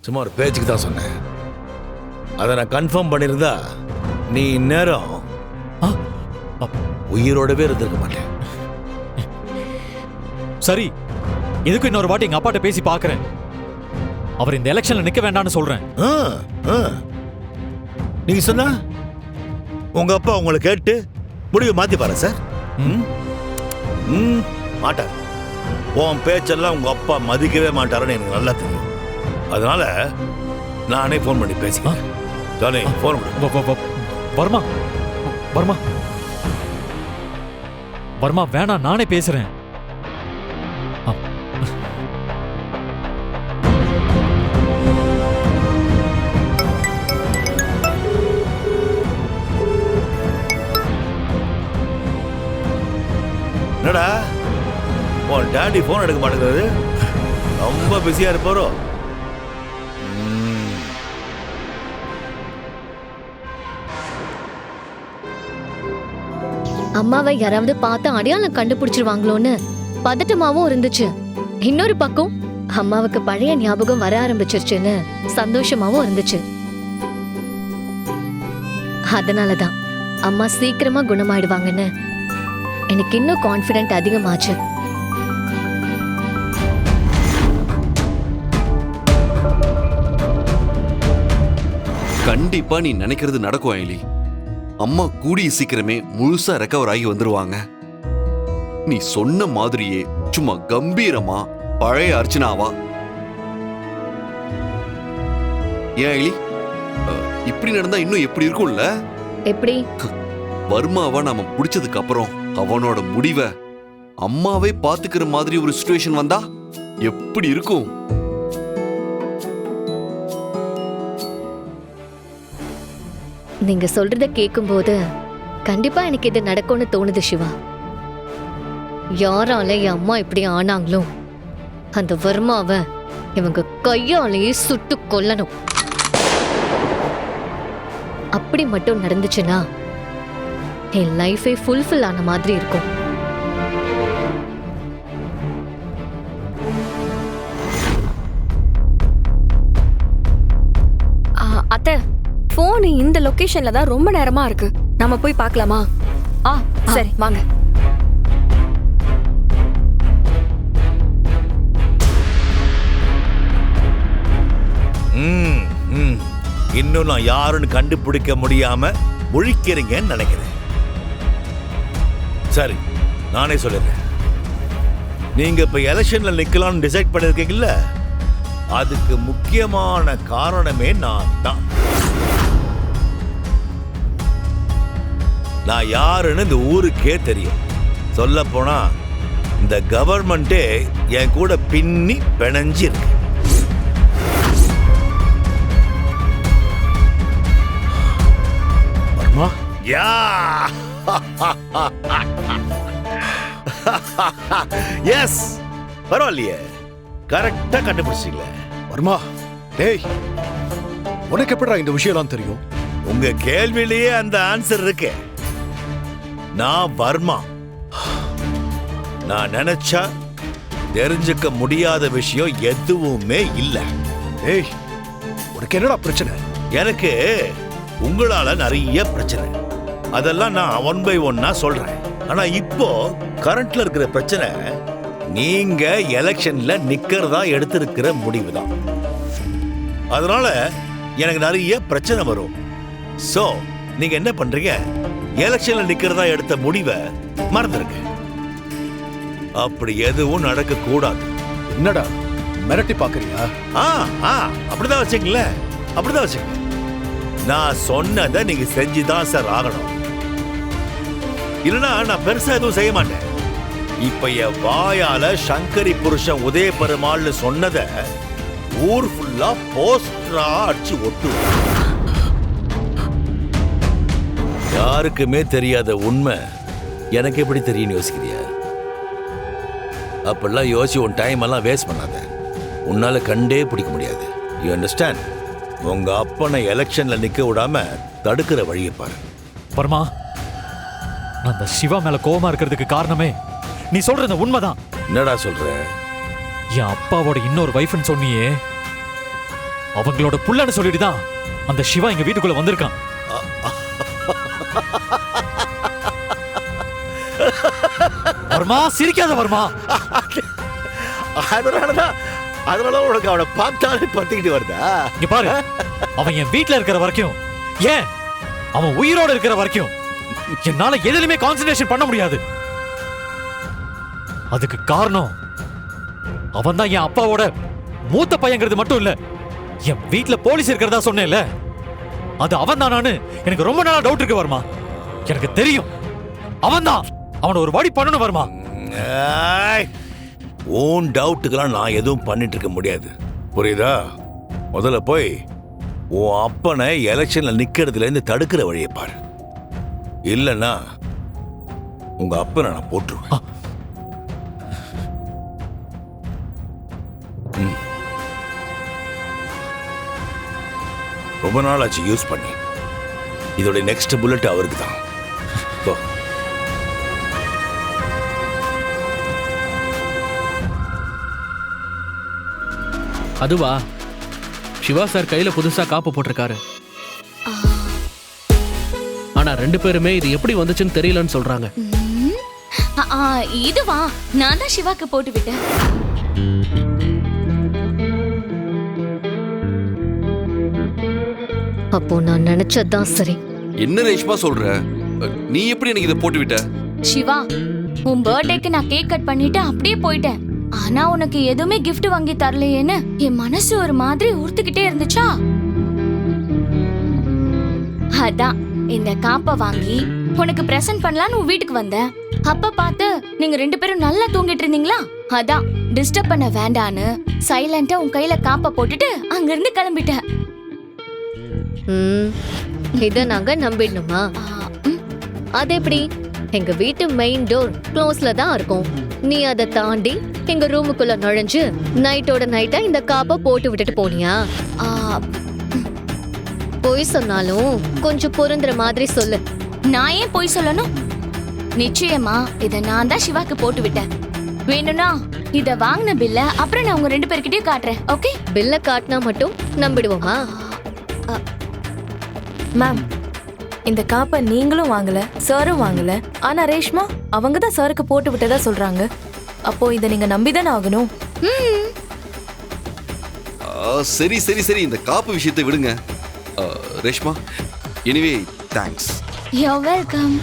சும்மா ஒரு பேச்சுக்கு தான் சொன்னேன். அதை நான் கன்ஃபார்ம் பண்ணியிருந்தா நீ இந்நேரம் உயிரோடவே இருந்திருக்க மாட்டேன். சரி, இதுக்கு இன்னொரு வாட்டி எங்க அப்பாட்ட பேசி பார்க்கறேன். அவர் இந்த எலெக்ஷன்ல நிக்க வேண்டாம்னு சொல்றேன். நீங்க சொன்னா உங்க அப்பா உங்களை கேட்டு முடிவு மாத்தி பாரு சார். மாட்டார். உன் பேச்செல்லாம் உங்க அப்பா மதிக்கவே மாட்டாருன்னு எனக்கு நல்லா தெரியும். அதனால நானே போன் பண்ணி பேசிக்கிறேன். ஜானி, போன் வர்மா வர்மா வர்மா வேணாம், நானே பேசுறேன். என்னடா உன் டாடி போன் எடுக்க மாட்டேங்கிறது? ரொம்ப பிஸியா இருப்பாரோ? அம்மாவை யாராவது பார்த்து அடையாளம் கண்டுபிடிச்சிருவாங்களோன்னு பதட்டமாவும் இருந்துச்சு. இன்னொரு பக்கம் அம்மாவுக்கு பழைய ஞாபகம் வர ஆரம்பிச்சிருச்சுன்னு சந்தோஷமாவும் இருந்துச்சு. அதனாலதான் அம்மா சீக்கிரமா குணமாயிடுவாங்கன்னு எனக்கு இன்னும் கான்ஃபிடென்ட் அதிகமாச்சு. கண்டிப்பா நீ நினைக்கிறது நடக்கும் ஐலி. அம்மா கூடிய சீக்கிரமே முழுசா ரெக்கவர் ஆகி வந்துருவாங்க. நீ சொன்ன மாதிரியே சும்மா கம்பீரமா பழைய அர்ச்சனாவா. ஏன் ஐலி, இப்படி நடந்தா இன்னும் எப்படி இருக்கும்ல? எப்படி? வர்மாவா நாம பிடிச்சதுக்கு அப்புறம் அவனோட முடிவை அம்மாவே பாத்துக்கிற மாதிரி ஒரு சிச்சுவேஷன் வந்தா எப்படி இருக்கும்? நீங்க சொல்றத கேட்கும்போது கண்டிப்பா எனக்கு இது நடக்கும்னு தோணுது சிவா. யாரால என் அம்மா இப்படி ஆனாங்களோ அந்த வர்மாவை இவங்க கையாலேயே சுட்டு கொல்லணும். அப்படி மட்டும் நடந்துச்சுன்னா என் லைஃபே ஃபுல்ஃபில் ஆன மாதிரி இருக்கும். அத்தை, போன் இந்த லொகேஷன்ல தான் ரொம்ப நேரமா இருக்கு. நம்ம போய் பார்க்கலாமா? சரி வாங்க. இன்னும் நான் யாருன்னு கண்டுபிடிக்க முடியாம முழிக்கிறீங்கன்னு நினைக்கிறேன். சரி, நானே சொல்லிடுறேன். நீங்க இப்ப எலெக்ஷன்ல நிக்கலாம்னு டிசைட் பண்ணிருக்கீங்கல்ல, அதுக்கு முக்கியமான காரணமே நான் தான். நான் யாருன்னு இந்த ஊருக்கே தெரியும். சொல்ல போனா இந்த கவர்மெண்டே என் கூட பின்னி பிணைஞ்சு இருக்கு. யா எஸ், பரவாயில்லையே, கரெக்டா கண்டுபிடிச்சிங்களே. வர்மா, டேய், உனக்கு எப்படிடா இந்த விஷயம்லாம் தெரியும்? உங்க கேள்வியிலேயே அந்த ஆன்சர் இருக்கு. நான் வர்மா. நான் நினைச்சா தெரிஞ்சுக்க முடியாத விஷயம் எதுவுமே இல்ல. ஏய், உனக்கு என்னடா பிரச்சனை? எனக்கு உங்களால நிறைய பிரச்சனை. அதெல்லாம் நான் 1 by 1 சொல்றேன். ஆனா இப்போ கரண்ட்ல இருக்கிற பிரச்சனை நீங்க எலெக்ஷன்ல நிக்கிறதா எடுத்திருக்கிற முடிவு தான். அதனால எனக்கு நிறைய பிரச்சனை வரும். சோ நீங்க என்ன பண்றீங்க? எலெக்ஷன்ல நிக்கிறதா எடுத்த முடிவை மறந்துருங்க. அப்படி எதுவும் நடக்க கூடாது. என்னடா மிரட்டி பாக்குறியா? அப்படிதான் வச்சுங்களேன், அப்படிதான் வச்சுங்க. நான் சொன்னதை நீங்க செஞ்சுதான் சார் ஆகணும். இல்லைன்னா நான் பெருசா எதுவும் செய்ய மாட்டேன். இப்ப என் வாயால சங்கரி புருஷன் உதய பெருமாள்னு சொன்னதை ஊர் ஃபுல்லா போஸ்டரா அடிச்சு ஒட்டுவேன். யாருக்குமே தெரியாத உண்மை எனக்கு எப்படி தெரியும் யோசிக்கிறியா? அப்பெல்லாம் யோசி உன் டைம் எல்லாம் வேஸ்ட் பண்ணாத. உன்னால கண்டே பிடிக்க முடியாது. You understand? உங்க அப்பனை எலெக்ஷன்ல நிக்க விடாம தடுக்கிற வழியை பாரு. பர்மா, நான் அந்த சிவா மேல கோபமா இருக்கிறதுக்கு காரணமே நீ சொல்றது உண்மைதான். என்னடா சொல்ற? என் அப்பாவோட இன்னொரு வைஃப்னு சொன்னியே, அவங்களோட புள்ளன்னு சொல்லிட்டு தான் அந்த சிவா எங்க வீட்டுக்குள்ள வந்திருக்கான். வர்மா, சிரிக்காத வர்மா. அதனால உனக்கு அவனை பார்த்தாலே பத்திக்கிட்டு வருதா? இங்க பாரு, அவன் என் வீட்ல இருக்கிற வரைக்கும், ஏன் அவன் உயிரோட இருக்கிற வரைக்கும் என்னால எதுலயுமே கான்சென்ட்ரேஷன் பண்ண முடியாது. அதுக்கு காரணம் அவன் தான் என் அப்பாவோட மூத்த பையங்கிறது மட்டும் இல்ல, என் வீட்ல போலீஸ் இருக்கிறதா சொன்னேன்ல, அது அவன் தானான்னு எனக்கு ரொம்ப நாளா டவுட் இருக்கு வர்மா. எனக்கு தெரியும் அவன் தான். அவனை ஒரு வழி பண்ணணும் வர்மா. உன் டவுட்டுக்கெல்லாம் நான் எதுவும் பண்ணிட்டு இருக்க முடியாது, புரியுதா? முதல்ல போய் உன் அப்பனை எலெக்ஷன்ல நிக்கிறதுல இருந்து தடுக்கிற வழியை பாரு. இல்லைன்னா உங்க அப்பனை நான் போட்டுருவேன். ரொம்ப நாள் ஆச்சு யூஸ் பண்ணி. இதோட நெக்ஸ்ட் புல்லட் அவருக்கு தான். அதுவா, சிவா சார் கையில புதுசா காப்பு போட்டிருக்காரு. ஆனா 2 பேருமே இது எப்படி வந்துச்சுன்னு தெரியலன்னு சொல்றாங்க. இதுவா, நான் தான் சிவாக்கு போட்டு விட்டேன். அப்போ நான் நினைச்சதுதான் சரி. என்ன ரேஷ்மா சொல்ற? நீ எப்படி எனக்கு இதை போட்டு விட்ட? சிவா, உன் பர்த்டேக்கு நான் கேக் கட் பண்ணிட்டு அப்படியே போயிட்டேன். ஆனா உனக்கு எதுவுமே கிஃப்ட் வாங்கி தரலையேன்னு என் மனசு ஒரு மாதிரி உறுத்துக்கிட்டே இருந்துச்சா, அதான் இந்த காப்பை வாங்கி உனக்கு பிரசன்ட் பண்ணலான்னு உன் வீட்டுக்கு வந்தேன். அப்ப பார்த்து நீங்க 2 பேரும் நல்லா தூங்கிட்டு இருந்தீங்களா, அதான் டிஸ்டர்ப் பண்ண வேண்டான்னு சைலண்டா உன் கையில காப்பை போட்டுட்டு அங்க இருந்து கிளம்பிட்டேன். இத நாங்க நம்பிடணுமா? அது எப்படி? எங்க வீட்டு மெயின் டோர் க்ளோஸ்ல தான் இருக்கும். நீ அதை தாண்டி எங்க ரூமுக்குள்ள நுழைஞ்சு நைட்டோட நைட்டா இந்த காப்பை போட்டு விட்டுட்டு போனியா? பொய் சொன்னாலும் கொஞ்சம் பொருந்துற மாதிரி சொல்லு. நான் ஏன் பொய் சொல்லணும்? நிச்சயமா இத நான் தான் சிவாக்கு போட்டு விட்டேன். வேணும்னா இத வாங்கின பில்ல அப்புறம் நான் உங்க 2 பேர்கிட்டயும் காட்டுறேன். ஓகே? பில்ல காட்டினா மட்டும் நம்பிடுவோமா? மேம், இந்த காப்பை நீங்களும் வாங்கல, சாரும் வாங்கல. ஆனா ரேஷ்மா அவங்க தான் சாருக்கு போட்டு விட்டதா சொல்றாங்க. அப்போ இதை நீங்க நம்பிதானே ஆகணும். சரி சரி சரி, இந்த காப்பு விஷயத்தை விடுங்க. Reshma, anyway thanks. You're welcome.